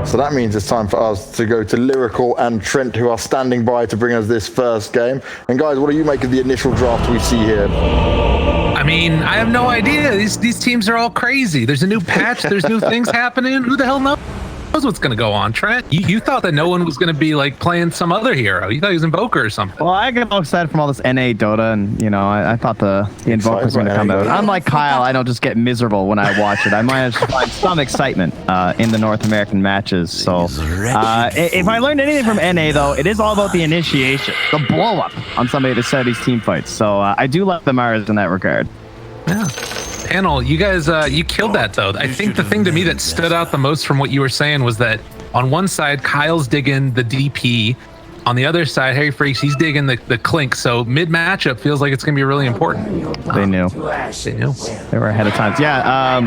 So that means it's time for us to go to Lyrical and Trent, who are standing by to bring us this first game. And guys, what do you make of the initial draft we see here? I mean, I have no idea. These teams are all crazy. There's a new patch. There's new things happening. Who the hell knows what's going to go on, Trent? You thought that no one was going to be like playing some other hero. You thought he was Invoker or something. Well, I get all excited from all this NA Dota, and you know, I thought the Invoker was going to come out. Unlike Kyle, I don't just get miserable when I watch it. I manage to find some excitement in the North American matches. So if I learned anything from NA, though, it is all about the initiation, the blow up on somebody to set these team fights. So I do like the Mars in that regard. Yeah. Panel, you guys, you killed that though. I think the thing to me that stood out the most from what you were saying was that on one side, Kyle's digging the DP. On the other side, Harry Freaks, he's digging the Clink. So mid matchup feels like it's going to be really important. They knew. They knew. They were ahead of time. Yeah,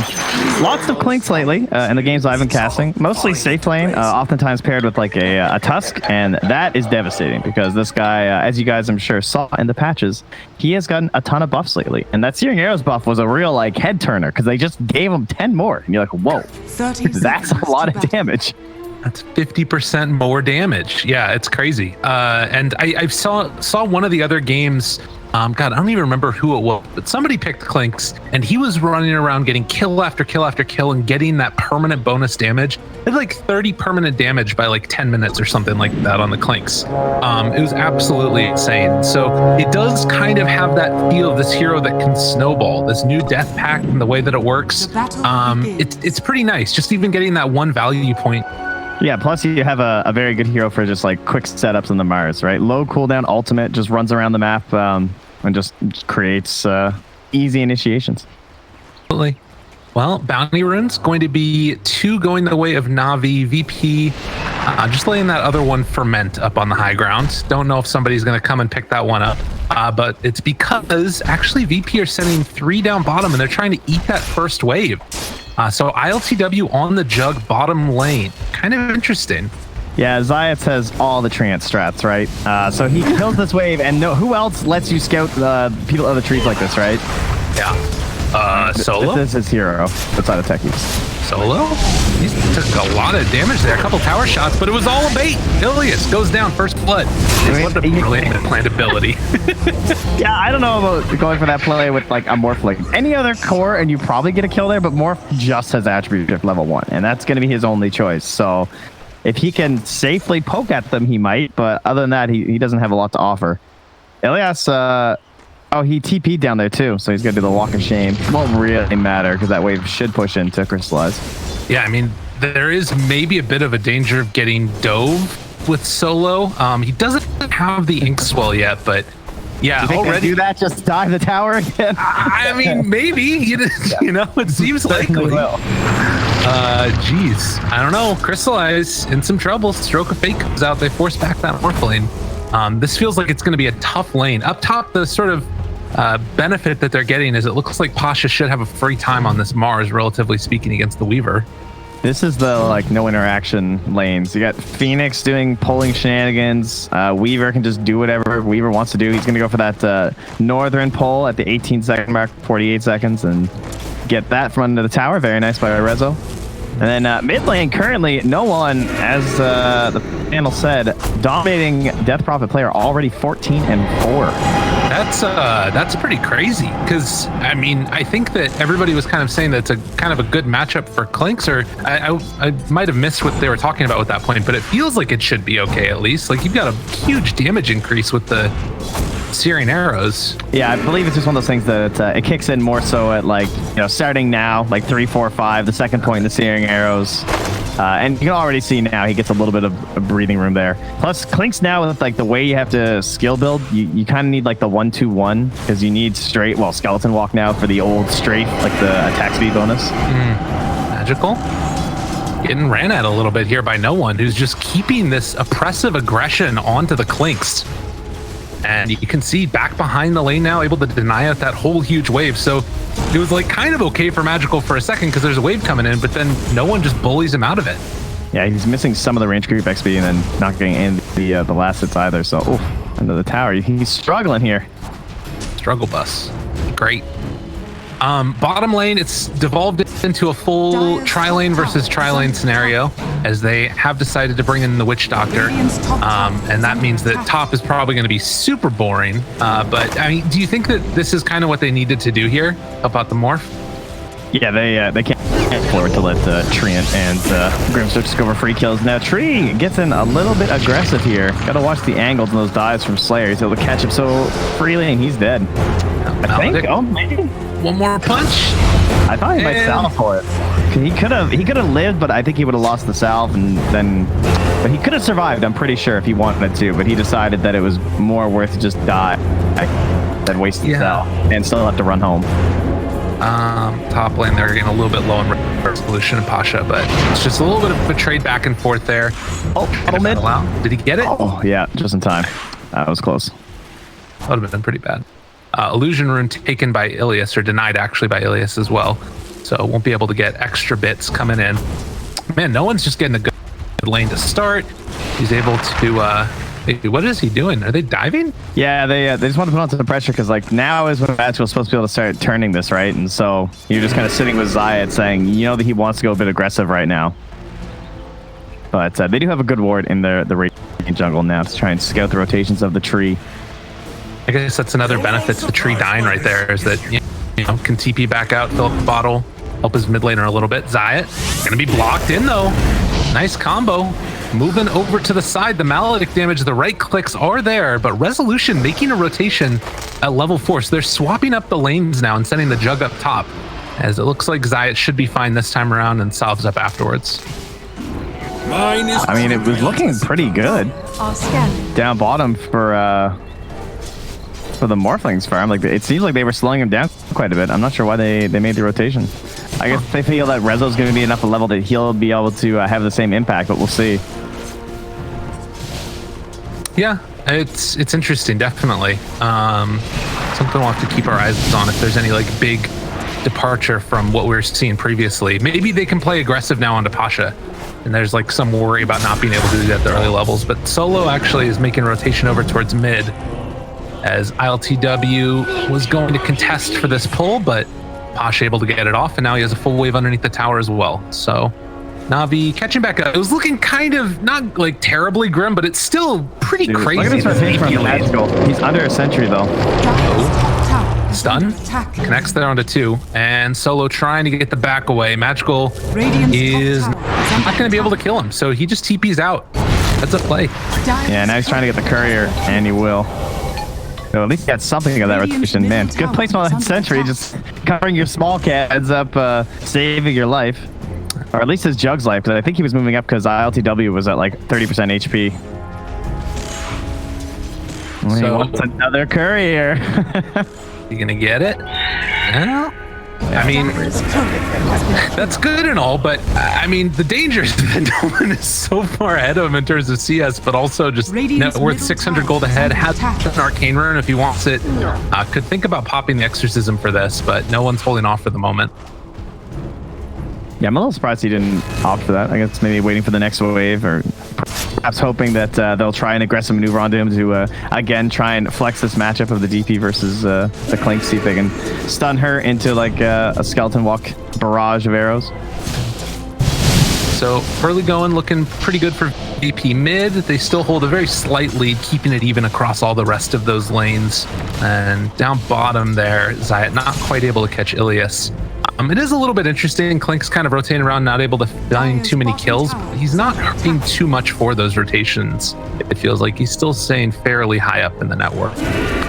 lots of Clinks lately in the games I've been casting. Mostly safe lane, oftentimes paired with like a Tusk, and that is devastating because this guy, as you guys I'm sure saw in the patches, he has gotten a ton of buffs lately. And that Searing Arrows buff was a real like head turner because they just gave him 10 more. And you're like, whoa, that's a lot of damage. That's 50% more damage. Yeah, it's crazy. And I saw one of the other games. God, I don't even remember who it was, but somebody picked Clinks, and he was running around getting kill after kill after kill and getting that permanent bonus damage. It had like 30 permanent damage by like 10 minutes or something like that on the Clinks. It was absolutely insane. So it does kind of have that feel of this hero that can snowball, this new death pact and the way that it works. It's pretty nice, just even getting that one value point. Yeah, plus you have a very good hero for just like quick setups in the Mars, right? Low cooldown ultimate, just runs around the map and just creates easy initiations. Absolutely. Well, Bounty Rune's going to be 2 going the way of Na'Vi, VP, just letting that other one ferment up on the high ground. Don't know if somebody's going to come and pick that one up, but it's because actually VP are sending 3 down bottom and they're trying to eat that first wave. So ILTW on the Jug bottom lane. Kind of interesting. Yeah, Zayat has all the trance strats, right? So he kills this wave, and who else lets you scout the people of the trees like this, right? Yeah. Solo? This is his hero outside of techies. Solo? He took a lot of damage there. A couple tower shots, but it was all a bait. Ilias goes down, first blood. What a brilliant plantability. Yeah, I don't know about going for that play with like a Morph like any other core, and you probably get a kill there, but Morph just has attribute drift level 1, and that's going to be his only choice. So if he can safely poke at them, he might, but other than that, he doesn't have a lot to offer. Ilias, oh, he TP'd down there too, so he's going to do the walk of shame. Won't really matter because that wave should push in to crystallize. Yeah, I mean, there is maybe a bit of a danger of getting dove with Solo. He doesn't have the ink swell yet, but yeah, already do that. Just dive the tower again. I mean, maybe you know, it seems likely. Geez, I don't know. Crystallize in some trouble. Stroke of Fate comes out. They force back that Morph lane. This feels like it's going to be a tough lane. Up top, the sort of benefit that they're getting is it looks like Pasha should have a free time on this Mars, relatively speaking, against the Weaver. This is the like no interaction lanes. You got Phoenix doing pulling shenanigans. Weaver can just do whatever Weaver wants to do. He's going to go for that northern pull at the 18-second mark, 48 seconds, and get that from under the tower. Very nice by Rezo. And then mid lane, currently, no one, as the panel said, dominating Death Prophet player already 14-4. That's pretty crazy because I mean I think that everybody was kind of saying that it's a kind of a good matchup for Clinks, or I might have missed what they were talking about with that point, but it feels like it should be okay at least. Like you've got a huge damage increase with the Searing Arrows. Yeah, I believe it's just one of those things that it kicks in more so at like, you know, starting now, like 3, 4, 5, the second point in the Searing Arrows. And you can already see now he gets a little bit of breathing room there. Plus, Clinks now with like the way you have to skill build, you kind of need like the 1-2-1 because you need straight, well, skeleton walk now for the old straight, like the attack speed bonus. Magical. Getting ran at a little bit here by no one, who's just keeping this oppressive aggression onto the Clinks. And you can see back behind the lane now, able to deny out that whole huge wave. So it was like kind of okay for Magical for a second because there's a wave coming in, but then no one just bullies him out of it. Yeah, he's missing some of the range creep XP and then not getting in the last hits either. So, under the tower, he's struggling here. Struggle bus. Great. Bottom lane, it's devolved into a full tri-lane versus tri-lane scenario. as they have decided to bring in the Witch Doctor. And that means that top is probably going to be super boring. But I mean, do you think that this is kind of what they needed to do here about the morph? Yeah, they can't afford to let Treant and Grimstroke just go for free kills. Now Tree gets in a little bit aggressive here. Gotta watch the angles and those dives from Slayer. He's able to catch him so freely, and he's dead. I think. Oh, maybe. One more punch. I thought he might salve for it. He could have lived, but I think he would have lost the salve, and then. But he could have survived. I'm pretty sure if he wanted to. But he decided that it was more worth to just die than waste the salve and still have to run home. Top lane, they're getting a little bit low in resolution and Pasha, but it's just a little bit of a trade back and forth there. Oh, mid. Did he get it? Oh, yeah, just in time. That was close. That would have been pretty bad. Illusion Rune taken by Ilias, or denied actually by Ilias as well. So won't be able to get extra bits coming in. Man, no one's just getting a good lane to start. He's able to what is he doing? Are they diving? Yeah, they just want to put on some pressure because like now is when Magical's supposed to be able to start turning this, right? And so you're just kind of sitting with Zayat saying, you know, that he wants to go a bit aggressive right now. But they do have a good ward in the Radiant jungle now to try and scout the rotations of the tree. I guess that's another benefit to the tree dying right there, is that you know can TP back out, fill up the bottle, help his mid laner a little bit. Zayat gonna be blocked in though. Nice combo. Moving over to the side, the Maledict damage, the right clicks are there, but Resolution making a rotation at level 4. So they're swapping up the lanes now and sending the Jug up top, as it looks like Zayat should be fine this time around and salves up afterwards. I mean, it was looking pretty good. Down bottom for the Morphlings farm. Like, it seems like they were slowing him down quite a bit. I'm not sure why they made the rotation. I guess they feel that Rezo's going to be enough a level that he'll be able to have the same impact, but we'll see. Yeah, it's interesting, definitely. Something we'll have to keep our eyes on if there's any like big departure from what we were seeing previously. Maybe they can play aggressive now onto Pasha, and there's like some worry about not being able to do that at the early levels. But Solo actually is making a rotation over towards mid, as ILTW was going to contest for this pull, but Pasha able to get it off, and now he has a full wave underneath the tower as well. So Na'Vi catching back up. It was looking kind of not like terribly grim, but it's still pretty crazy. Look at this from Magical. He's under a sentry though. Oh. Stun connects there onto 2, and Solo trying to get the back away. Magical is not going to be able to kill him, so he just TP's out. That's a play. Yeah, now he's trying to get the courier, and he will. So at least he got something of that rotation. Man, good placement on that sentry, just covering your small cads up, saving your life. Or at least his Jug's life, because I think he was moving up because ILTW was at like 30% HP. So, he wants another courier. You gonna get it? No. I mean, that's good and all, but I mean, the danger is that Nolan is so far ahead of him in terms of CS, but also just net worth 600 gold ahead, has an arcane rune if he wants it. Could think about popping the exorcism for this, but no one's holding off for the moment. Yeah, I'm a little surprised he didn't opt for that. I guess maybe waiting for the next wave, or perhaps hoping that they'll try an aggressive maneuver onto him to, again, try and flex this matchup of the DP versus the Clink, see if they can stun her into like a skeleton walk barrage of arrows. So early going, looking pretty good for VP mid. They still hold a very slight lead, keeping it even across all the rest of those lanes. And down bottom there, Zayat not quite able to catch Ilias. It is a little bit interesting. Clink's kind of rotating around, not able to find too many kills, but he's not hurting too much for those rotations. It feels like he's still staying fairly high up in the network.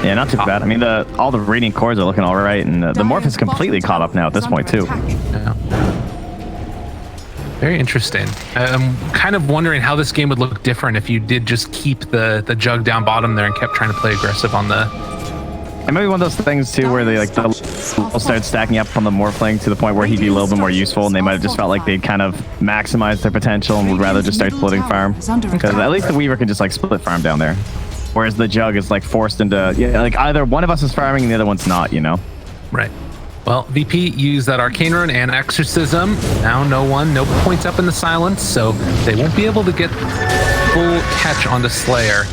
Yeah, not too bad. I mean, all the Radiant cores are looking all right, and the Morph is completely caught up now at this point, too. Yeah. Very interesting. I'm kind of wondering how this game would look different if you did just keep the Jug down bottom there and kept trying to play aggressive on the... It might be one of those things too where they'll start stacking up on the Morphling to the point where he'd be a little bit more useful, and they might have just felt like they'd kind of maximized their potential and would rather just start splitting farm. Because at least the Weaver can just like split farm down there. Whereas the Jug is like forced into, yeah, like either one of us is farming and the other one's not, you know? Right. Well, VP used that Arcane Rune and Exorcism. Now no points up in the silence, so they won't be able to get full catch onto Slayer.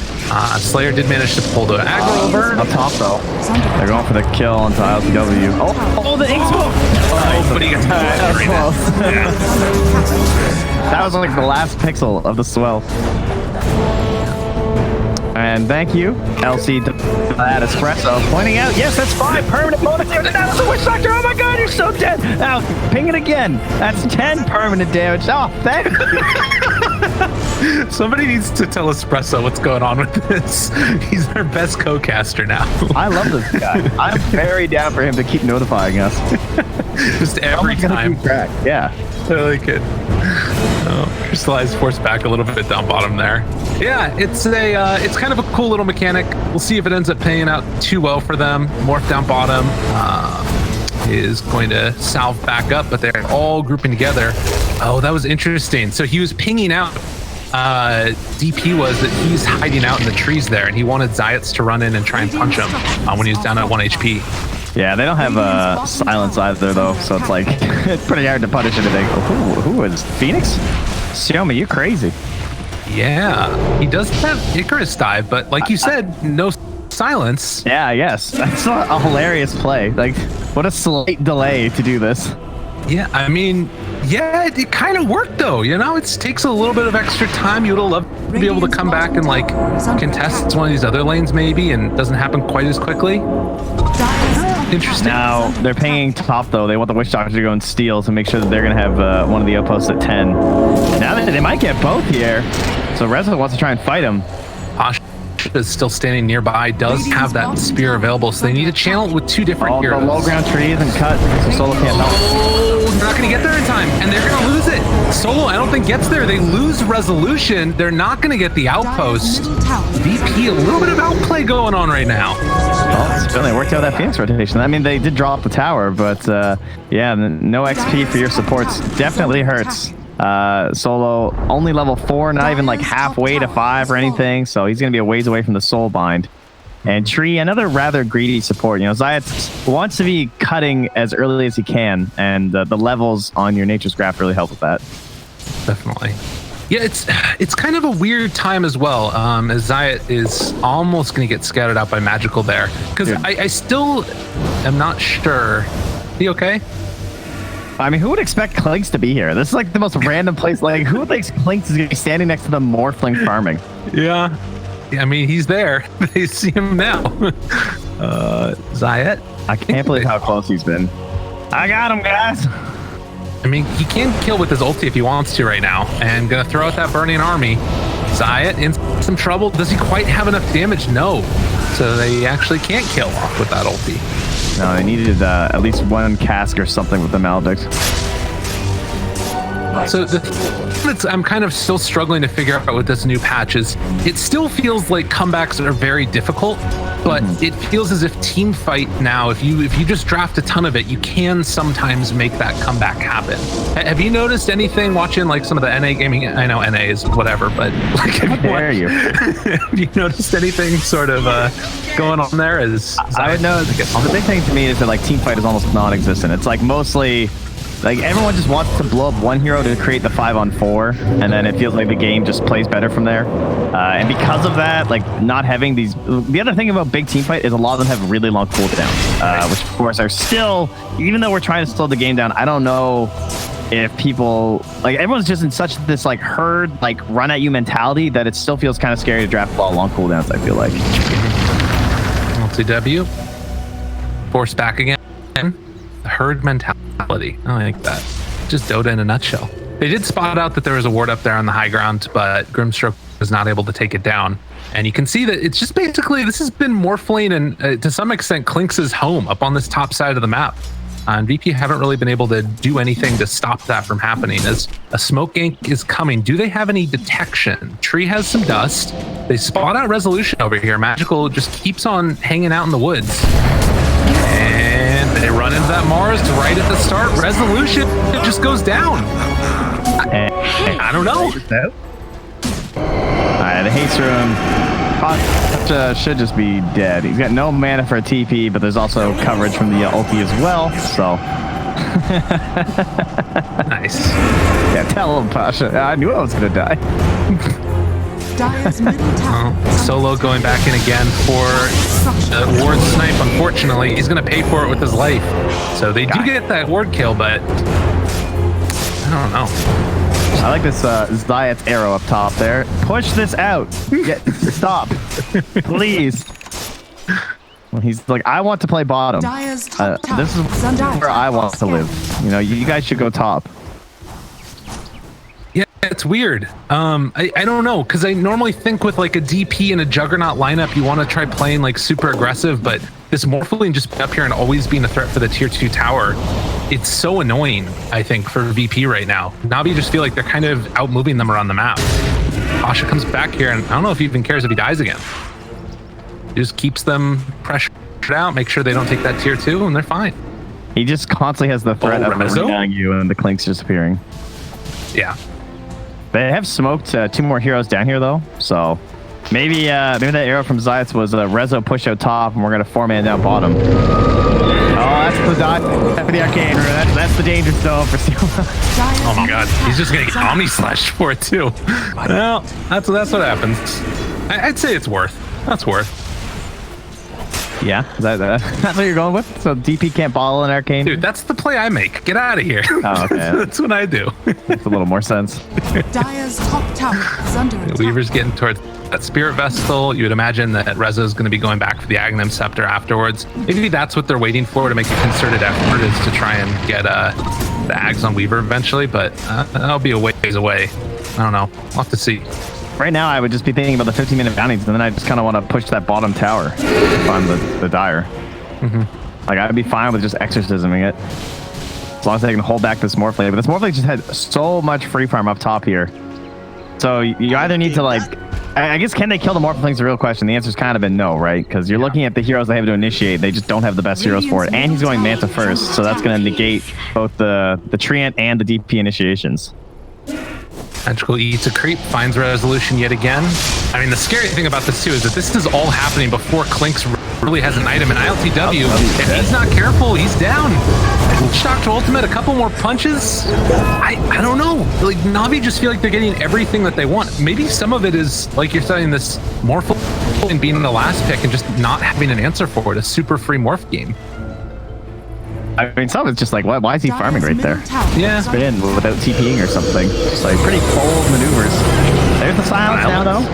Slayer did manage to pull the aggro over. Up top though. They're going for the kill onto ILTW. Oh, the ink smoke! Oh, but he gets That was like the last pixel of the swell. And thank you, LC at Espresso, pointing out, yes, that's 5 permanent bonus damage. That was a Witch Doctor. Oh my god, you're so dead. Now, ping it again. That's 10 permanent damage. Oh, thank you. Somebody needs to tell Espresso what's going on with this. He's our best co-caster now. I love this guy. I'm very down for him to keep notifying us. Just every time. Yeah. I like it. Oh, Crystallized force back a little bit down bottom there. Yeah, it's kind of a cool little mechanic. We'll see if it ends up paying out too well for them. Morph down bottom is going to salve back up, but they're all grouping together. Oh, that was interesting. So he was pinging out. DP was that he's hiding out in the trees there, and he wanted Zayats to run in and try and punch him when he was down at 1 HP. Yeah, they don't have silence either, though, so it's like it's pretty hard to punish anything. Who is Phoenix? Xiaomi, you crazy. Yeah, he does have Icarus dive, but like you said, no silence. Yeah, yes. That's a hilarious play. Like, what a slight delay to do this. Yeah, I mean, yeah, it kind of worked, though. You know, it takes a little bit of extra time. You would have loved to be able to come back and, like, contest one of these other lanes, maybe, and it doesn't happen quite as quickly. Interesting. Now, they're paying top, though. They want the Witch Doctor to go and steal to make sure that they're going to have one of the outposts at 10. Now they might get both here. So Reza wants to try and fight him. Pushka is still standing nearby, does have that spear available, so they need to channel it with 2 different heroes. The low ground trees and cut, so Solo can't help. Oh, they're not going to get there in time, and they're going to lose it. Solo, I don't think, gets there. They lose resolution. They're not going to get the outpost. VP, a little bit of outplay going on right now. Well, it's really worked out that Phoenix rotation. I mean, they did drop the tower, but yeah, no XP for your supports definitely hurts. Solo only level 4, not even like halfway to 5 or anything, so he's going to be a ways away from the soul bind. And Tree, another rather greedy support. You know, Zayat wants to be cutting as early as he can, and the levels on your Nature's Graph really help with that. Definitely. Yeah, it's kind of a weird time as well, as Zayat is almost going to get scouted out by Magical there. Because I still am not sure. He okay? I mean, who would expect Clinks to be here? This is like the most random place. Like, who thinks Clinks is going to be standing next to the Morphling farming? Yeah. I mean, he's there. They see him now. Zayat? I can't believe how close he's been. I got him, guys. I mean, he can kill with his ulti if he wants to right now, and gonna throw out that burning army. Zayat in some trouble. Does he quite have enough damage? No. So they actually can't kill off with that ulti. No, they needed at least 1 cask or something with the Maledict. So the thing that I'm kind of still struggling to figure out with this new patch is it still feels like comebacks are very difficult, but it feels as if team fight now, if you just draft a ton of it, you can sometimes make that comeback happen. Have you noticed anything watching like some of the NA gaming? I know NA is whatever, but like, How you? Have you noticed anything sort of going on there? I would know. The big thing to me is that like team fight is almost non-existent. It's like mostly like everyone just wants to blow up one hero to create the 5-on-4, and then it feels like the game just plays better from there. And because of that, like not having these, the other thing about big team fight is a lot of them have really long cooldowns, which of course are still, even though we're trying to slow the game down, I don't know if people, like everyone's just in such this like herd, like run at you mentality that it still feels kind of scary to draft ball long cooldowns, I feel like. LCW. Force back again. The herd mentality. I like that. Just Dota in a nutshell. They did spot out that there was a ward up there on the high ground, but Grimstroke was not able to take it down. And you can see that it's just basically, this has been Morphlane and to some extent Clinks' home up on this top side of the map. And VP haven't really been able to do anything to stop that from happening. As a smoke gank is coming, do they have any detection? Tree has some dust. They spot out resolution over here. Magical just keeps on hanging out in the woods. And they run into that Mars right at the start. Resolution, it just goes down. I don't know. Alright, the haste room should just be dead. He's got no mana for a TP, but there's also coverage from the ulti as well, so. Nice. Yeah, tell him, Pasha. I knew I was gonna die. Solo going back in again for ward snipe. Unfortunately, he's going to pay for it with his life. So they do get that ward kill, but I don't know. I like this Zayat's arrow up top there. Push this out. Stop. Please. He's like, I want to play bottom. This is where I want to live. You know, you guys should go top. Yeah, it's weird. I don't know, because I normally think with like a DP and a Juggernaut lineup, you want to try playing like super aggressive, but this Morpholine just up here and always being a threat for the tier 2 tower, it's so annoying, I think, for VP right now. Navi just feel like they're kind of out-moving them around the map. Pasha comes back here, and I don't know if he even cares if he dies again. He just keeps them pressured out, make sure they don't take that tier 2, and they're fine. He just constantly has the threat of arenaing you and the Clink's disappearing. Yeah. They have smoked 2 more heroes down here, though, so maybe that arrow from Zayats was a Rezo push out top, and we're going to 4-man down bottom. Oh, that's the dot for the arcane. That's the danger zone for Steel. Oh my god, he's just going to get Omni Slashed for it, too. Well, that's what happens. I'd say it's worth. That's worth. Yeah, that's what you're going with? So DP can't bottle an arcane? Dude, that's the play I make. Get out of here. Oh, okay. That's what I do. Makes a little more sense. Dire's top tower is under attack. Weaver's getting towards that Spirit Vestal. You would imagine that Reza is going to be going back for the Aghanim Scepter afterwards. Maybe that's what they're waiting for to make a concerted effort, is to try and get the Ags on Weaver eventually, but that'll be a ways away. I don't know. We'll have to see. Right now, I would just be thinking about the 15-minute bounties, and then I just kind of want to push that bottom tower if I'm the Dire. Like, I'd be fine with just exorcisming it, as long as I can hold back this Morphlane. But this Morphlane just had so much free farm up top here. So you either need to, like, I guess, can they kill the Morphlane is the real question. The answer's kind of been no, right? Because you're looking at the heroes they have to initiate. They just don't have the best heroes for it. And he's going Manta first, so that's going to negate both the Treant and the DP initiations. Magical eats a creep, finds resolution yet again. I mean, the scary thing about this too is that this is all happening before Clinkz really has an item in ILTW. If he's not careful, he's down. Shock to ultimate, a couple more punches. I don't know. Like, Navi just feel like they're getting everything that they want. Maybe some of it is, like you're saying, this Morph and being the last pick and just not having an answer for it, a super free Morph game. I mean, some of it's just like, why is he farming right there? Yeah. Spin without TPing or something. Just like pretty bold maneuvers. There's the silence now, though.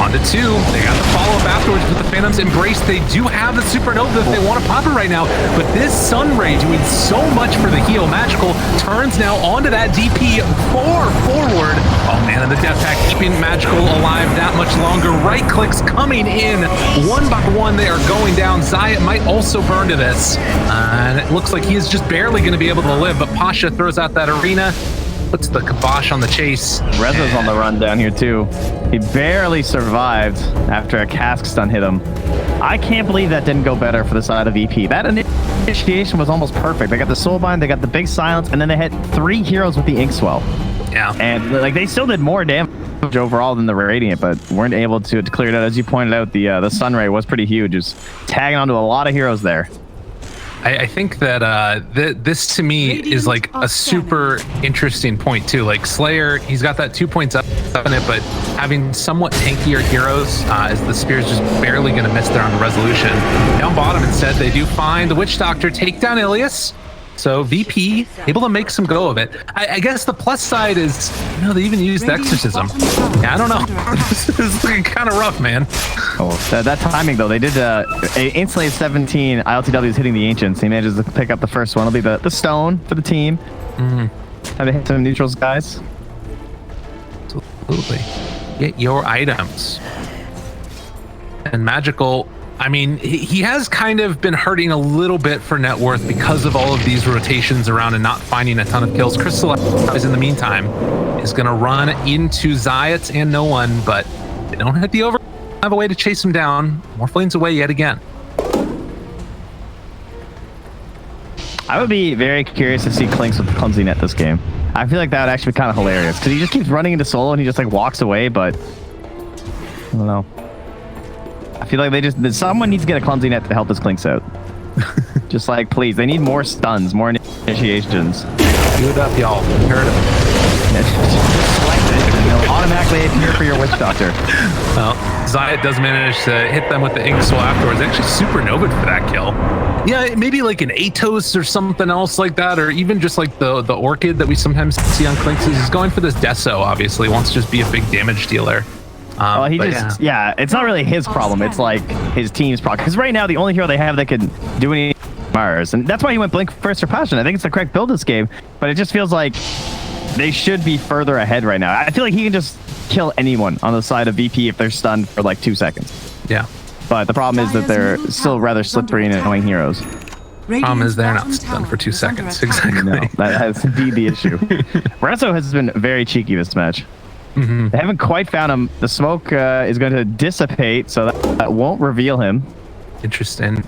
On to 2. They got the follow-up afterwards with the Phantom's Embrace. They do have the Supernova if they want to pop it right now. But this Sun Ray doing so much for the heal. Magical turns now onto that DP forward. Oh man, and the Death Pack keeping Magical alive that much longer. Right clicks coming in. One by one, they are going down. Zayat might also burn to this. And it looks like he is just barely going to be able to live. But Pasha throws out that arena. Puts the kibosh on the chase. Rezo's on the run down here too. He barely survived after a cask stun hit him. I can't believe that didn't go better for the side of EP. That initiation was almost perfect. They got the Soulbind, they got the big silence, and then they had 3 heroes with the Inkswell. Yeah. And like they still did more damage overall than the Radiant, but weren't able to clear it out. As you pointed out, the Sunray was pretty huge. Just tagging onto a lot of heroes there. I think that this to me is like a super interesting point too. Like Slayer, he's got that 2 points up in it, but having somewhat tankier heroes, as the Spear's just barely going to miss there on the resolution. Down bottom instead, they do find the Witch Doctor, take down Ilias. So VP able to make some go of it. I guess the plus side is, you know, they even used the Exorcism. Yeah, I don't know. This is looking kind of rough, man. Oh, that timing though, they did instantly 17 ILTW is hitting the Ancients. He manages to pick up the first one. It'll be the stone for the team. Have to hit some neutrals, guys. Absolutely. Get your items. And Magical, I mean, he has kind of been hurting a little bit for net worth because of all of these rotations around and not finding a ton of kills. Crystallize, in the meantime, is going to run into Zayat and no one, but they don't hit the over. Have a way to chase him down. Morphline's away yet again. I would be very curious to see Clinkz with the clumsy net this game. I feel like that would actually be kind of hilarious because he just keeps running into solo and he just like walks away, but I don't know. I feel like someone needs to get a clumsy net to help this Clinkz out. Just like, please, they need more stuns, more initiations. Do it up, y'all. Heard it. Select it, and they'll automatically appear for your Witch Doctor. Well, Zayat does manage to hit them with the Ink Soul afterwards. Actually supernova for that kill. Yeah, maybe like an Atos or something else like that, or even just like the Orchid that we sometimes see on Clinks. He's going for this Deso, obviously, wants to just be a big damage dealer. Well, yeah, it's not really his problem. It's like his team's problem. Because right now, the only hero they have that can do any Mars, and that's why he went Blink first for Passion. I think it's the correct build this game, but it just feels like they should be further ahead right now. I feel like he can just kill anyone on the side of VP if they're stunned for like 2 seconds. Yeah. But the problem is that they're still rather slippery and annoying heroes. Problem is they're not stunned for 2 seconds. Exactly. No, that's indeed the issue. Rezo has been very cheeky this match. Mm-hmm. They haven't quite found him. The smoke is going to dissipate, so that won't reveal him. Interesting.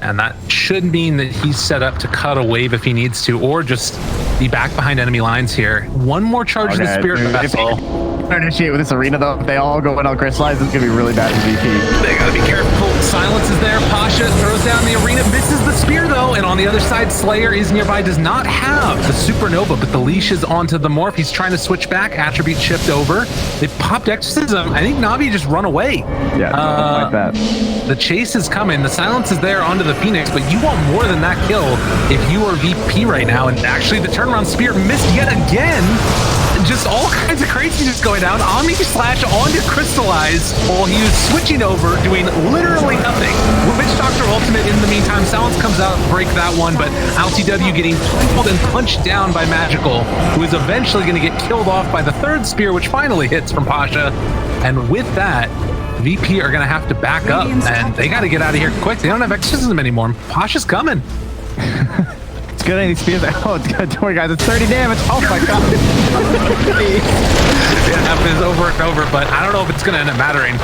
And that should mean that he's set up to cut a wave if he needs to, or just be back behind enemy lines here. One more charge of the Spirit Vessel. Initiate with this arena though. If they all go in on Crystallize, it's gonna be really bad for VP. They gotta be careful. Silence is there. Pasha throws down the arena, misses the spear though, and on the other side, Slayer is nearby, does not have the supernova, but the leash is onto the morph. He's trying to switch back, attribute shift over. They popped exorcism. I think Navi just run away. Yeah, like that. The chase is coming. The silence is there onto the Phoenix, but you want more than that kill if you are VP right now. And actually, the turnaround spear missed yet again. Just all kinds of craziness going down. Omni slash onto Crystallize while he was switching over, doing literally nothing. Witch Doctor Ultimate in the meantime. Silence comes out, break that one, but LTW getting pulled and punched down by Magical, who is eventually going to get killed off by the third spear, which finally hits from Pasha. And with that, VP are going to have to back up, and they got to get out of here quick. They don't have exorcism anymore. Pasha's coming. It's good any spears. Oh, don't worry, guys. It's 30 damage. Oh my god. It happens over and over, but I don't know if it's going to end up mattering.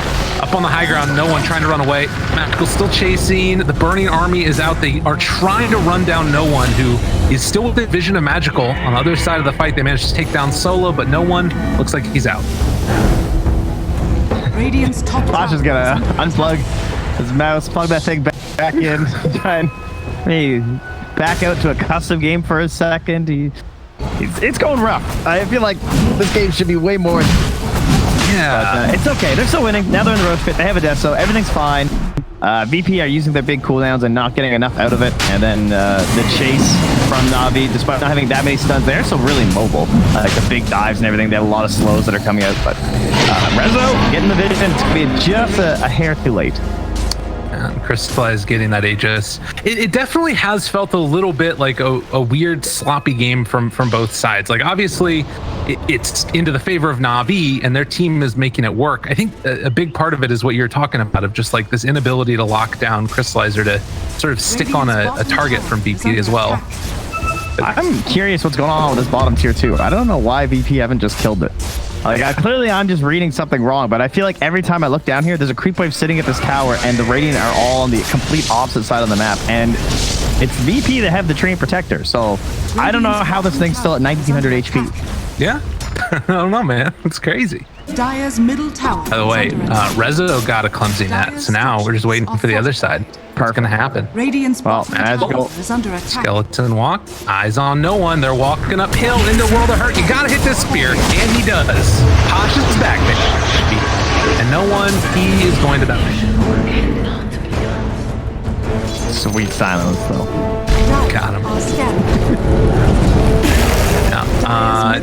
Up on the high ground, no one trying to run away. Magical's still chasing. The Burning Army is out. They are trying to run down no one, who is still within vision of Magical. On the other side of the fight, they managed to take down Solo, but no one looks like he's out. Radiant's top Pasha's gonna unplug his mouse, plug that thing back in, try and maybe back out to a custom game for a second. It's going rough. I feel like this game should be way more. Yeah. But, it's okay. They're still winning. Now they're in the road pit. They have a death, so everything's fine. VP are using their big cooldowns and not getting enough out of it. And then the chase from Navi, despite not having that many stuns, they're still really mobile. Like the big dives and everything, they have a lot of slows that are coming out. But Rezo getting the vision. It's going to be just a hair too late. Crystallize getting that Aegis. It definitely has felt a little bit like a weird sloppy game from both sides. Like obviously it's into the favor of Navi and their team is making it work. I think a big part of it is what you're talking about, of just like this inability to lock down Crystallizer to sort of stick on a target from VP as well. I'm curious what's going on with this bottom tier too. I don't know why VP haven't just killed it. Like, I'm just reading something wrong, but I feel like every time I look down here, there's a creep wave sitting at this tower, and the Radiant are all on the complete opposite side of the map, and it's VP that have the Train Protector, so I don't know how this thing's still at 1900 HP. Yeah, I don't know, man. It's crazy. Dire's middle tower. By the way, Rezo got a clumsy net, so now we're just waiting for the other side. What's going to happen? Radiant's Magical is under attack. Skeleton walk, eyes on no one. They're walking uphill into World of Hurt. You gotta hit this spear, and he does. Pasha's back there, and no one. He is going to die. Sweet silence, though. Got him.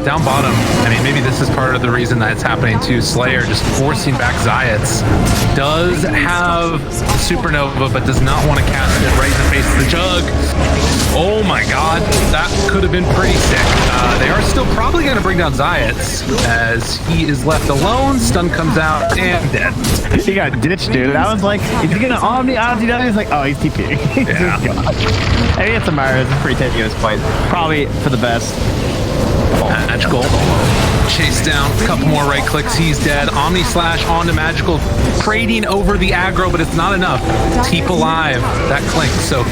Down bottom, I mean, maybe this is part of the reason that it's happening too. Slayer just forcing back Zayats. Does have Supernova, but does not want to cast it right in the face of the Jug. Oh my god, that could have been pretty sick. They are still probably going to bring down Zayats as he is left alone. Stun comes out and dead. He got ditched, dude. I was like, is he going to Omni LTW? He's like, oh, he's TP. Yeah. I mean, it's a Myra. It's pretty taking his point. Probably for the best. Magical. Chase down, a couple more right clicks, he's dead. Omni slash onto Magical, trading over the aggro, but it's not enough. Keep alive that Clink. So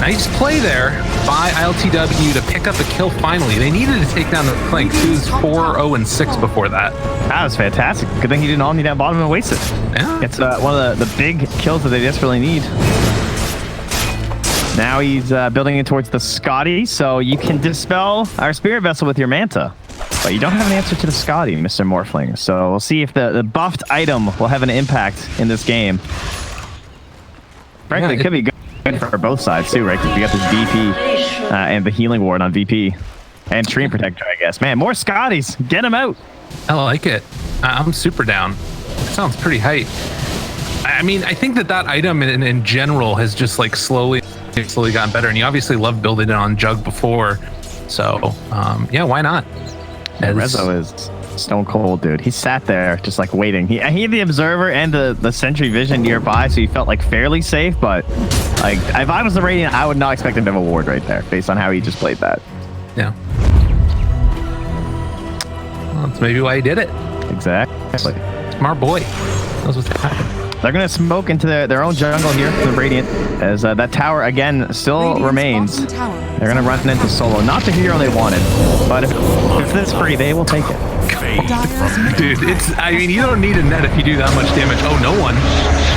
nice play there by LTW to pick up a kill finally. They needed to take down the Clink, who's 4-0-6 before that. That was fantastic. Good thing he didn't Omni down bottom and waste it. Yeah. It's one of the big kills that they desperately need. Now he's building it towards the Scotty, so you can dispel our Spirit Vessel with your Manta. But you don't have an answer to the Scotty, Mr. Morphling. So we'll see if the buffed item will have an impact in this game. Frankly, it could be good for both sides too, right? Because we got this VP and the healing ward on VP. And Treant Protector, I guess. Man, more Scotties. Get them out. I like it. I'm super down. It sounds pretty hype. I mean, I think that item in general has just like slowly gotten better. And you obviously loved building it on Jug before. So, yeah, why not? Rezo is stone cold, dude. He sat there just like waiting. He had the observer and the sentry vision nearby, so he felt like fairly safe. But like, if I was the Radiant, I would not expect him to have a ward right there based on how he just played that. Yeah. Well, that's maybe why he did it. Exactly. Smart boy. Knows what's happening. They're going to smoke into their own jungle here for the Radiant, as that tower, again, still remains. They're going to run into solo. Not the hero they wanted, but if this is free, they will take it. Dude, I mean, you don't need a net if you do that much damage. Oh, no one.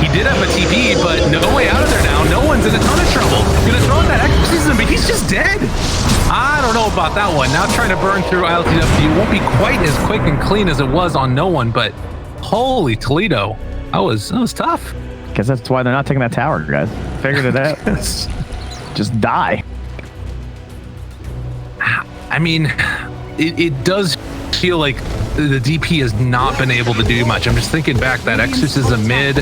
He did have a TP, but no way out of there now. No one's in a ton of trouble. Gonna throw in that exorcism, but he's just dead. I don't know about that one. Now trying to burn through ILTW won't be quite as quick and clean as it was on no one, but holy Toledo. That was tough. Guess that's why they're not taking that tower, guys. Figured it out. Just die. I mean, it does feel like the DP has not been able to do much. I'm just thinking back, that exorcism mid,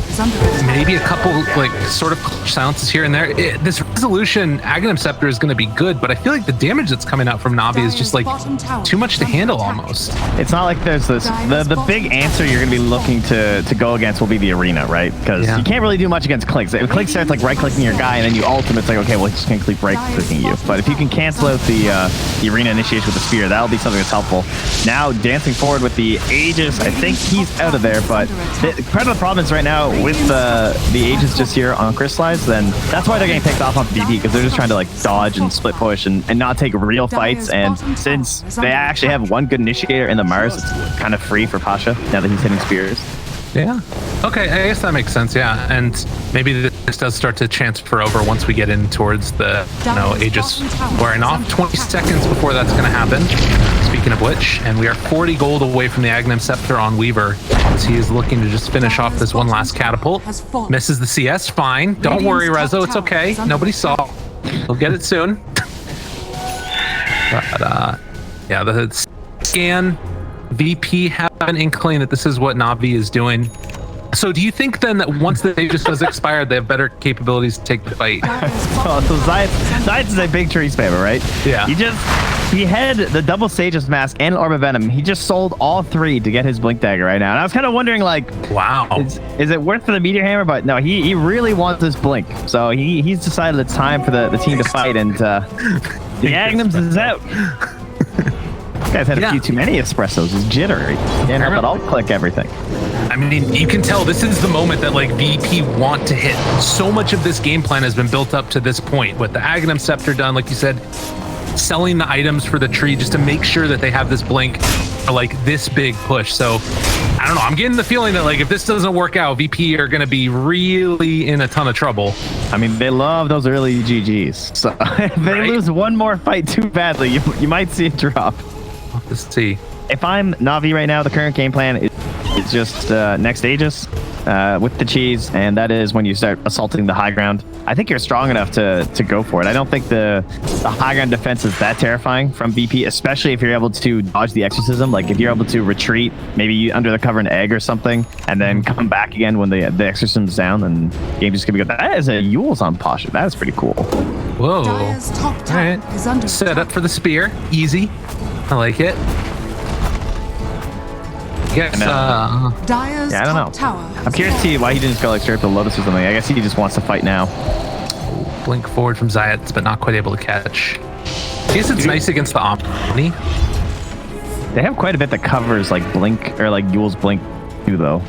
maybe a couple like sort of silences here and there. This resolution Aghanim Scepter is going to be good, but I feel like the damage that's coming out from Navi is just like too much to handle almost. It's not like there's this, the big answer you're going to be looking to go against will be the arena, right? Because you can't really do much against clicks. If click starts like right clicking your guy and then you ultimate, it's like, okay, well, he's just going to keep right clicking you. But if you can cancel out the arena initiation with the spear, that'll be something that's helpful. Now dancing forward with the Aegis, I think he's out of there, but part of the problem is right now with the Aegis just here on Crystallize, then that's why they're getting picked off on DP, because they're just trying to like dodge and split push and not take real fights. And since they actually have one good initiator in the Mars, it's kind of free for Pasha now that he's hitting spears. Yeah. Okay, I guess that makes sense, yeah. And maybe this does start to transfer over once we get in towards the, Aegis wearing off. 20 seconds before that's going to happen, speaking of which. And we are 40 gold away from the Aghanim Scepter on Weaver, as he is looking to just finish off this one last catapult. Misses the CS, fine. Don't worry, Rezo, it's okay. Nobody saw. We'll get it soon. But, yeah, the scan... VP have an inkling that this is what Navi is doing. So do you think then that once the Aegis does expire, they have better capabilities to take the fight? So Zayat is a big tree spammer, right? Yeah. He had the double Sage's Mask and Orb of Venom. He just sold all three to get his Blink Dagger right now. And I was kind of wondering, like, wow, is it worth for the Meteor Hammer? But no, he really wants this Blink. So he's decided it's time for the team to fight, and the Aghanims is out. This guy's had a few too many espressos. He's jittery. Can't help it. I'll click everything. I mean, you can tell this is the moment that like VP want to hit. So much of this game plan has been built up to this point with the Aghanim Scepter done, like you said, selling the items for the tree just to make sure that they have this blink for like this big push. So I don't know. I'm getting the feeling that like if this doesn't work out, VP are going to be really in a ton of trouble. I mean, they love those early GGs. So if they lose one more fight too badly, you might see it drop. Let's see. If I'm Navi right now, the current game plan is just next Aegis with the cheese, and that is when you start assaulting the high ground. I think you're strong enough to go for it. I don't think the high ground defense is that terrifying from BP, especially if you're able to dodge the exorcism. Like if you're able to retreat, maybe under the cover an egg or something, and then come back again when the exorcism's down, then the game's just gonna be good. That is a Yule's on Pasha. That is pretty cool. Whoa. All right. Set up for the spear. Easy. I like it. Yes, I don't know. I'm curious to see why he didn't just go like straight up to Lotus or something. I guess he just wants to fight now. Blink forward from Zayat, but not quite able to catch. I guess it's nice against the Omni. They have quite a bit that covers like Blink or like Yule's Blink too, though.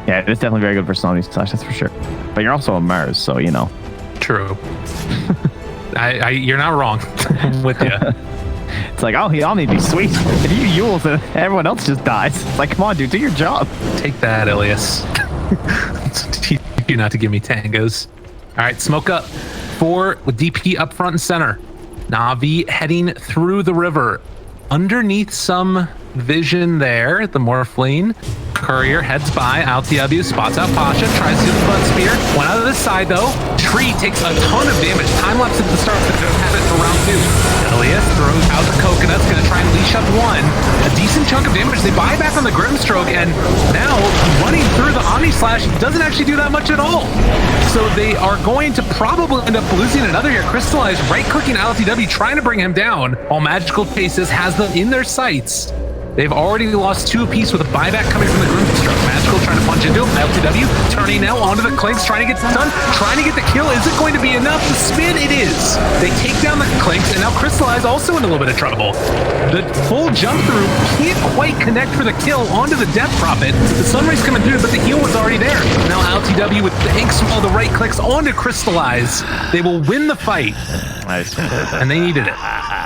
Yeah, it's definitely very good for Omni Slash, that's for sure. But you're also a Mars, so you know. True. You're not wrong. I'm with you. It's like, oh, Omni be sweet. If you Yules, then everyone else just dies. It's like, come on, dude, do your job. Take that, Ilias. Teach you not to give me tangos. All right, smoke up. 4 with DP up front and center. Navi heading through the river. underneath some vision there. The Morphling Courier heads by. LTW spots out Pasha, tries to do the Blood Spear. One out of the side though. Tree takes a ton of damage. Time lapse at the start, but don't have it for round 2. Elias throws out the coconuts, gonna try and leash up one. A decent chunk of damage. They buy back on the Grimstroke, and now running through the Omni Slash doesn't actually do that much at all. So they are going to probably end up losing another here. Crystallize right-clicking LTW, trying to bring him down. All Magical Faces has them in their sights. They've already lost 2 apiece with a buyback coming from the Grimstroke. Magical trying to punch into him. LTW turning now onto the Clinks, trying to get done, trying to get the kill. Is it going to be enough? The spin, it is. They take down the Clinks, and now Crystallize also in a little bit of trouble. The full jump through can't quite connect for the kill onto the Death Prophet. The Sunrise coming through, but the heal was already there. Now LTW with the ink small, the right clicks onto Crystallize. They will win the fight. Nice. And they needed it.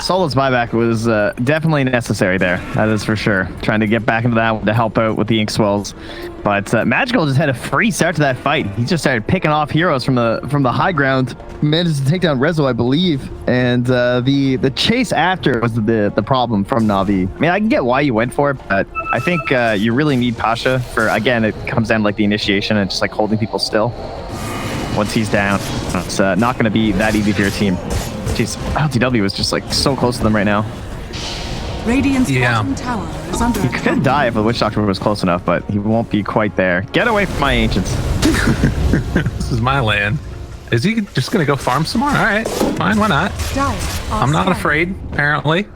Solo's buyback was definitely necessary there. That is for sure. Trying to get back into that to help out with the ink swells. But Magical just had a free start to that fight. He just started picking off heroes from the high ground. Managed to take down Rezo, I believe. And the chase after was the problem from Na'Vi. I mean, I can get why you went for it, but I think you really need Pasha for, again, it comes down to like the initiation and just like holding people still. Once he's down, it's not going to be that easy for your team. Jeez, LTW is just like so close to them right now. Radiant's bottom tower is under attack. He could die if the Witch Doctor was close enough, but he won't be quite there. Get away from my ancients. This is my land. Is he just going to go farm some more? All right, fine, why not? I'm not afraid, apparently.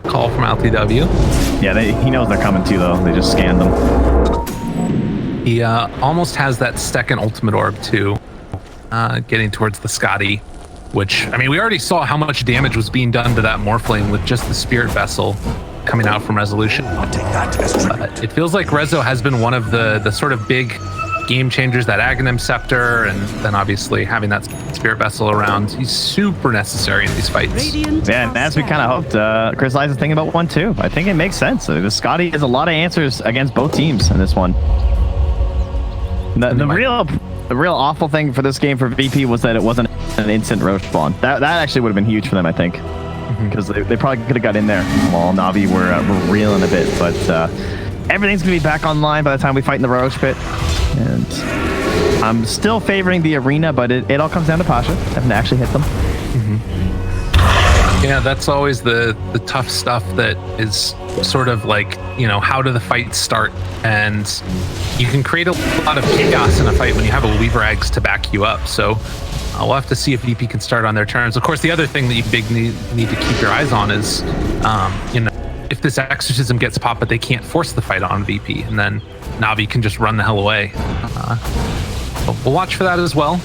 Call from LTW. Yeah, he knows they're coming too, though. They just scanned them. He almost has that second ultimate orb, too, getting towards the Scotty. Which, I mean, we already saw how much damage was being done to that Morphling with just the Spirit Vessel coming out from Resolution. But it feels like Rezo has been one of the sort of big game changers, that Aghanim Scepter, and then obviously having that Spirit Vessel around. He's super necessary in these fights. Yeah, and as we kind of hoped, Chris Lies is thinking about one too. I think it makes sense. The Scotty has a lot of answers against both teams in this one. The real awful thing for this game for VP was that it wasn't an instant Roche spawn. That actually would have been huge for them, I think, because they probably could have got in there while Na'Vi were reeling a bit. But everything's gonna be back online by the time we fight in the Roche pit, and I'm still favoring the arena, but it all comes down to Pasha having to actually hit them. Yeah, that's always the tough stuff that is sort of like, you know, how do the fights start? And you can create a lot of chaos in a fight when you have a Weaver Eggs to back you up. So we'll have to see if VP can start on their terms. Of course, the other thing that you need to keep your eyes on is, you know, if this Exorcism gets popped, but they can't force the fight on VP, and then Na'Vi can just run the hell away. We'll watch for that as well.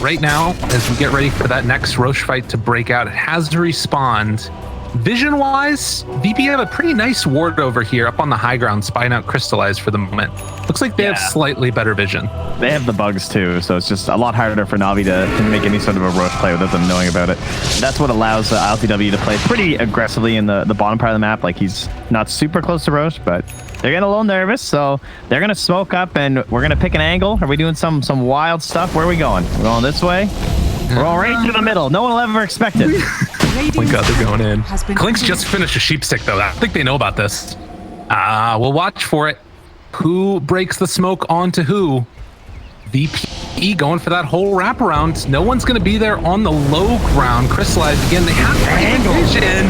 Right now, as we get ready for that next Roche fight to break out, it has respawned. Vision-wise, VP have a pretty nice ward over here up on the high ground, spying out Crystallize for the moment. Looks like they have slightly better vision. They have the bugs too, so it's just a lot harder for Na'Vi to make any sort of a Roche play without them knowing about it. That's what allows LTW to play pretty aggressively in the bottom part of the map. Like, he's not super close to Roche, but they're getting a little nervous, so they're going to smoke up, and we're going to pick an angle. Are we doing some wild stuff? Where are we going? We're going this way? We're going right through the middle. No one will ever expect it. Oh my god, they're going in. Clinks just finished a sheep stick, though. I think they know about this. We'll watch for it. Who breaks the smoke onto who? VP going for that whole wraparound. No one's going to be there on the low ground. Crystallize again. They have the vision.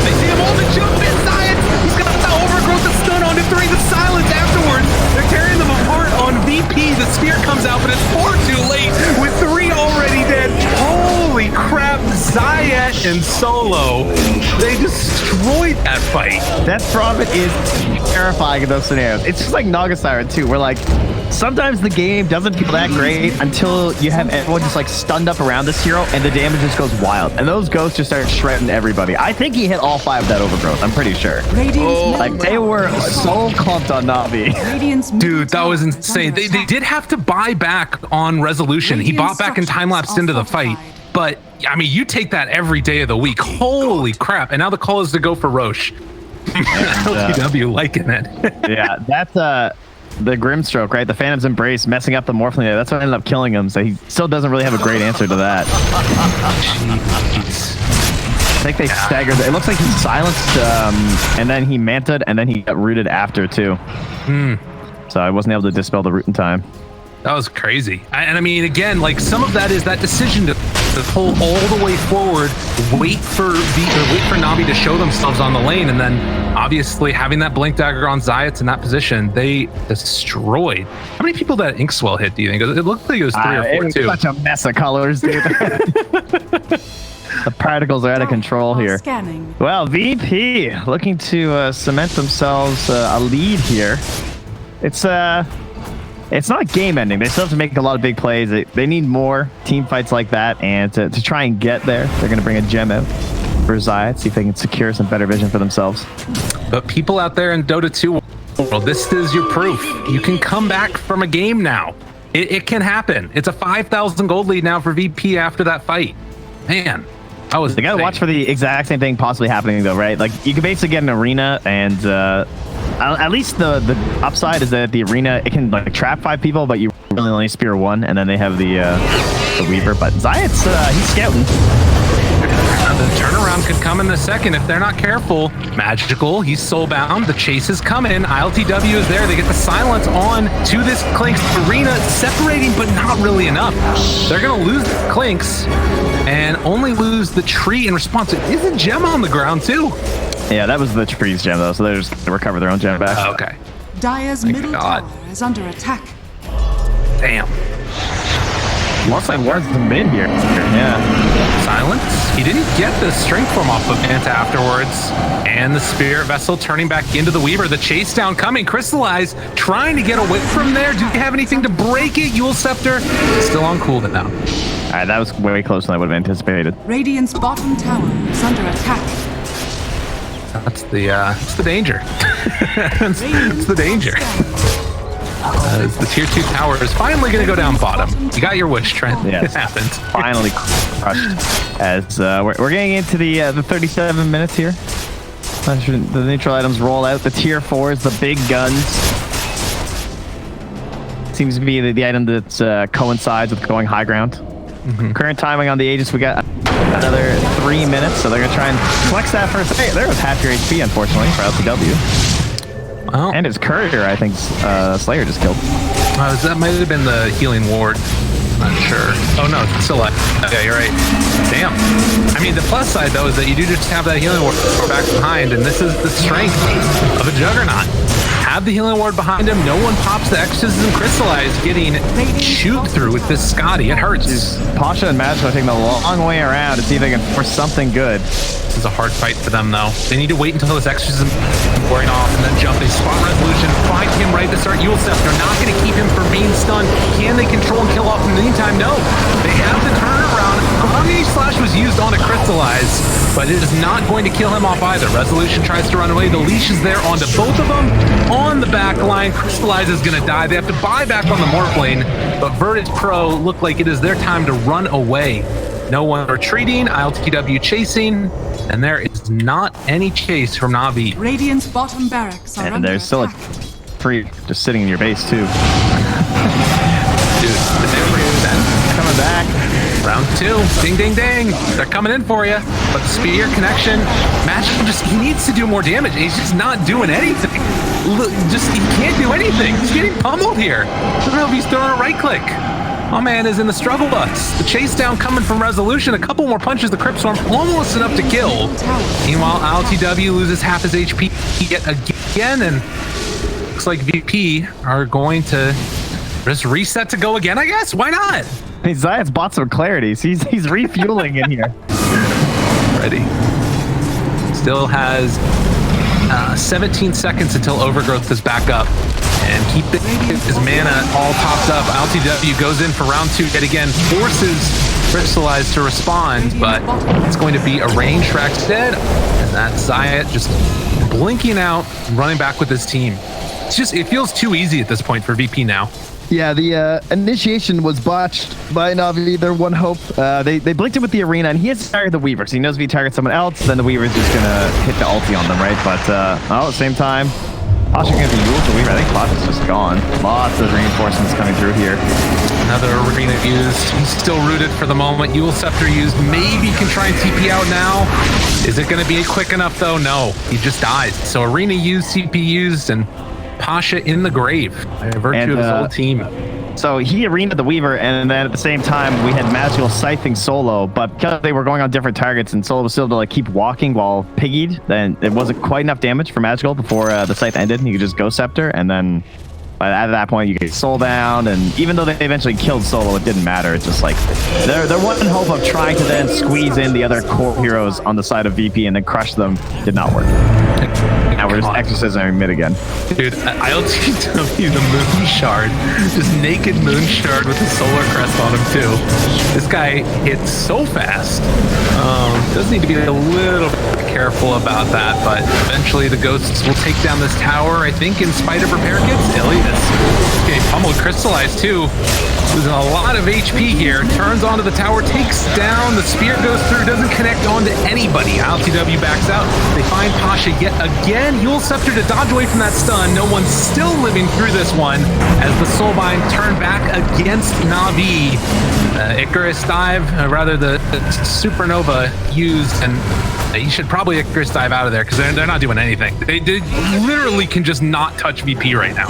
They see him all the jump inside. He's got the overgrowth, the stun onto 3, the silence afterwards. They're tearing them apart on VP. The spear comes out, but it's far too late with 3 already dead. Holy crap, Zayat and Solo. They destroyed that fight. Death Prophet is terrifying in those scenarios. It's just like Naga Siren too, where like sometimes the game doesn't feel that great until you have everyone just like stunned up around this hero and the damage just goes wild. And those ghosts just start shredding everybody. I think he hit all 5 of that overgrowth, I'm pretty sure. Like they were so clumped on Na'Vi. Dude, that was insane. They did have to buy back on Resolution. He bought back and time-lapsed into the fight. But, I mean, you take that every day of the week. Holy crap. And now the call is to go for Roche. LTW liking it. Yeah, that's the Grimstroke, right? The Phantom's Embrace messing up the Morphling. That's what ended up killing him. So he still doesn't really have a great answer to that. Jeez. think they staggered. It looks like he silenced, and then he manted, and then he got rooted after too. So I wasn't able to dispel the root in time. That was crazy. And I mean, again, like some of that is that decision to pull all the way forward, wait for Na'Vi to show themselves on the lane, and then obviously having that blink dagger on Zayats in that position, they destroyed. How many people that Inkswell hit, do you think? It looked like it was 3 or 4 it was too. such a mess of colors, dude. The particles are out of control here. Scanning. Well, VP looking to cement themselves a lead here. It's not game ending. They still have to make a lot of big plays. They need more team fights like that, and to try and get there, they're going to bring a gem out for Zayat, see if they can secure some better vision for themselves. But people out there in Dota 2 world, this is your proof. You can come back from a game now. It can happen. It's a 5,000 gold lead now for VP after that fight. Man, I was. They got to watch for the exact same thing possibly happening, though, right? Like you can basically get an arena, and at least the upside is that the arena, it can like trap 5 people, but you really only spear 1, and then they have the Weaver. But Zayat's he's scouting. The turnaround could come in a second if they're not careful. Magical, he's soulbound. The chase is coming. ILTW is there. They get the silence on to this Clinks arena, separating, but not really enough. They're going to lose the Clinks and only lose the tree in response. It is a gem on the ground, too. Yeah, that was the tree's gem, though, so they just recover their own gem back. Okay. Dire's middle tower is under attack. Damn. Looks like Ward's the mid here. Yeah. Silence. He didn't get the strength form off of Manta afterwards. And the Spirit Vessel turning back into the Weaver. The chase down coming. Crystallize trying to get away from there. Do they have anything to break it? Yule Scepter still on cooldown. All right, that was way closer than I would have anticipated. Radiant's bottom tower is under attack. That's the danger. It's the danger. The tier 2 tower is finally going to go down bottom. You got your wish, Trent. Yes. It happened. Finally crushed. As we're getting into the 37 minutes here. The neutral items roll out. The tier 4s, the big guns. Seems to be the item that coincides with going high ground. Current timing on the Aegis, we got another 3 minutes, so they're going to try and flex that first. Hey, there was half your HP, unfortunately, for LTW. Oh. And his courier, I think Slayer just killed. That might have been the healing ward. Not sure. Oh no, it's still alive. Yeah, you're right. Damn. I mean, the plus side though is that you do just have that healing ward back behind, and this is the strength of a Juggernaut. Have the healing ward behind him. No one pops the X's and Crystallize, getting chewed through with this Scotty. It hurts. Pasha and Magic are taking the long way around to see if they can force something good. This is a hard fight for them, though. They need to wait until this exorcism wearing off and then jump. They spot Resolution, find him right to start Yule Step. They're not going to keep him from being stunned. Can they control and kill off in the meantime? No. They have the turnaround. Omni Slash was used on a Crystallize, but it is not going to kill him off either. Resolution tries to run away. The leash is there onto both of them. On the back line, Crystallize is going to die. They have to buy back on the Morph lane, but Virtus.pro look like it is their time to run away. No one retreating, ILTW chasing, and there is not any chase from Na'Vi. Radiant's bottom barracks are And under there's still attack. a free just sitting in your base, too. Dude, the difference Coming back. Round 2, ding, ding, ding. They're coming in for you. But the spear connection, Magical he needs to do more damage. He's just not doing anything. Look, he can't do anything. He's getting pummeled here. I don't know if he's throwing a right click. My man is in the struggle bus. The chase down coming from Resolution. A couple more punches. The Crypt Swarm almost enough to kill. Meanwhile, ILTW loses half his HP yet again, and looks like VP are going to just reset to go again, I guess. Why not? Hey, Zayat's bought some clarity. He's refueling in here. Ready. Still has 17 seconds until Overgrowth is back up. And keep his mana all topped up. LTW goes in for round 2 yet again. Forces Crystallize to respond, but it's going to be a range track instead. And that's Zayat just blinking out, running back with his team. It feels too easy at this point for VP now. Yeah, the initiation was botched by Na'Vi, their one hope. They blinked him with the arena, and he has to target the Weaver. So he knows if he targets someone else, then the Weaver's just going to hit the ulti on them, right? But at the same time, Pasha going to use the Weaver. I think Pasha's just gone. Lots of reinforcements coming through here. Another arena used. He's still rooted for the moment. Yule Scepter used. Maybe can try and TP out now. Is it going to be quick enough though? No, he just dies. So arena used, CP used, and Pasha in the grave by virtue of his whole team. So he arenaed the Weaver, and then at the same time we had Magical scything Solo, but because they were going on different targets and Solo was still to like keep walking while piggied, then it wasn't quite enough damage for Magical before the scythe ended. You could just go Scepter, and then at that point you get Soul down, and even though they eventually killed Solo, it didn't matter. It's just like their one hope of trying to then squeeze in the other core heroes on the side of VP and then crush them did not work. Now we're just exorcising mid again. Dude, ILTW the Moon Shard. Just naked Moon Shard with the Solar Crest on him too. This guy hits so fast. Does need to be a little bit careful about that, but eventually the Ghosts will take down this tower, I think, in spite of repair kits. Ilias. Okay, pummeled Crystallized too. Losing a lot of HP here. Turns onto the tower, takes down. The spear goes through, doesn't connect onto anybody. ILTW backs out. They find Pasha yet again. Yule Scepter to dodge away from that stun. No one's still living through this one as the Soulbind turn back against Na'Vi. Icarus dive, rather the Supernova used, and you should probably Icarus dive out of there because they're not doing anything. They literally can just not touch VP right now.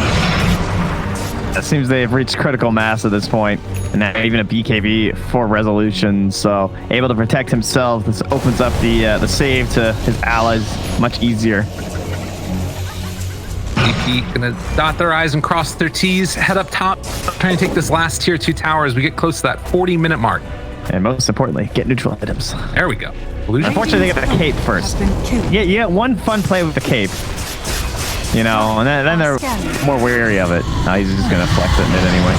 It seems they've reached critical mass at this point, and now even a BKB for resolution, so able to protect himself. This opens up the save to his allies much easier. VP gonna dot their I's and cross their T's, head up top, trying to take this last tier 2 tower as we get close to that 40-minute mark. And most importantly, get neutral items. There we go. Illusion. Unfortunately, they get the cape first. Yeah, you get one fun play with the cape. You know, and then they're more wary of it. He's just gonna flex it mid anyway.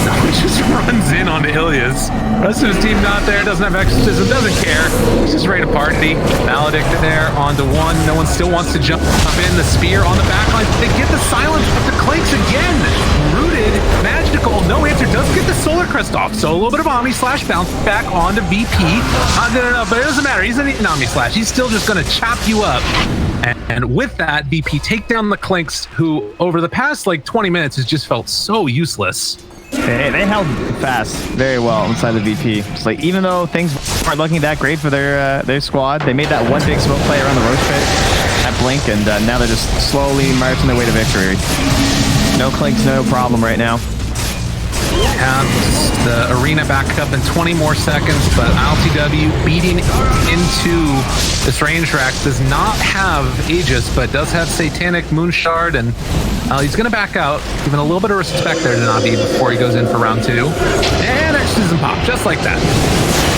No, he just runs in on Ilias. Rest of his team not there, doesn't have exorcism, doesn't care. He's just ready to party. Maledict there onto one. No one still wants to jump in. The spear on the backline. They get the silence, but the Clinks again. Rooted, magical, no answer. Does get the Solar Crest off. So a little bit of Omni Slash bounce back onto VP. No, but it doesn't matter. He's an Omni Slash. He's still just gonna chop you up. And with that, VP take down the Clinks, who over the past like 20 minutes has just felt so useless. They held fast very well inside the VP. It's like even though things aren't looking that great for their squad, they made that one big smoke play around the Roach Pit at Blink, and now they're just slowly marching their way to victory. No Clinks, no problem right now. Have the arena back up in 20 more seconds, but ILTW beating into this range rack. Does not have Aegis, but does have Satanic Moonshard, and he's going to back out, giving a little bit of respect there to Na'Vi before he goes in for round 2. And Exorcism pop, just like that.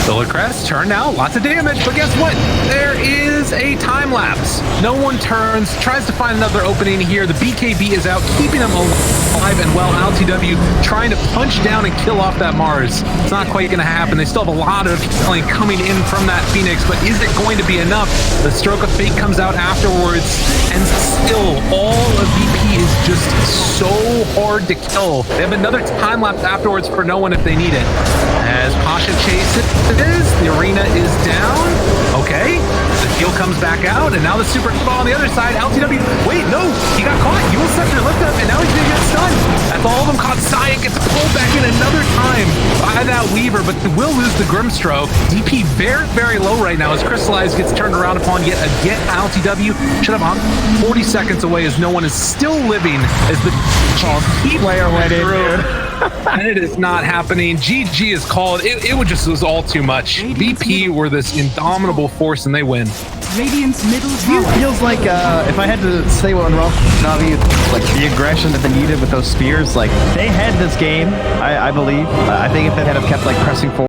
Solar Crest turned out, lots of damage, but guess what? There is a time lapse. No one turns, tries to find another opening here. The BKB is out, keeping them alive and well. ILTW trying to punch down and kill off that Mars. It's not quite going to happen. They still have a lot of healing coming in from that Phoenix, but is it going to be enough? The Stroke of Fate comes out afterwards, and still all of VP is just so hard to kill. They have another time lapse afterwards for no one if they need it. As Pasha chases the arena is down. Okay, the heal comes back out, and now the super ball on the other side. LTW, wait, no, he got caught. Yule Scepter lift up, and now he's gonna get stunned. That's all of them caught. Saiyan gets pulled back in another time by that Weaver, but they will lose the Grimstroke. DP very, very low right now as Crystallized gets turned around upon yet again. LTW should have 40 seconds away as no one is still living as the keep player went in, dude. And it is not happening. GG is called. It was all too much. VP were this indomitable force, and they win. Radiant's middle tower. It feels like if I had to say what went wrong with Na'Vi, like the aggression that they needed with those spears, like they had this game, I believe. I think if they had kept like pressing forward.